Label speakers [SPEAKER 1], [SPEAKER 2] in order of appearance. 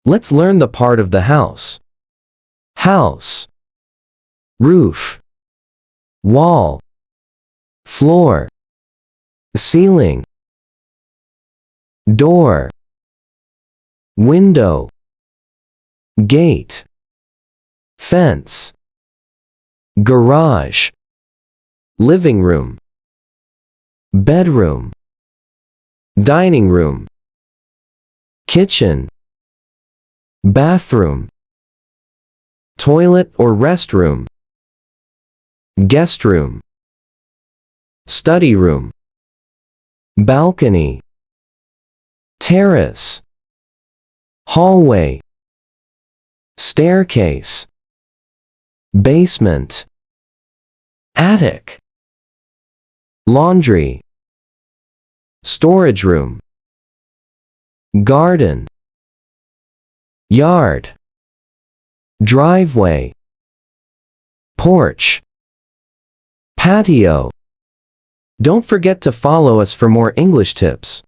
[SPEAKER 1] Let's learn the part of the house. House. Roof. Wall. Floor. Ceiling. Door. Window. Gate. Fence. Garage. Living room. Bedroom. Dining room. Kitchen. Bathroom. Toilet or restroom. Guest room. Study room. Balcony. Terrace. Hallway. Staircase. Basement. Attic. Laundry. Storage room. Garden. Yard. Driveway. Porch. Patio. Don't forget to follow us for more English tips.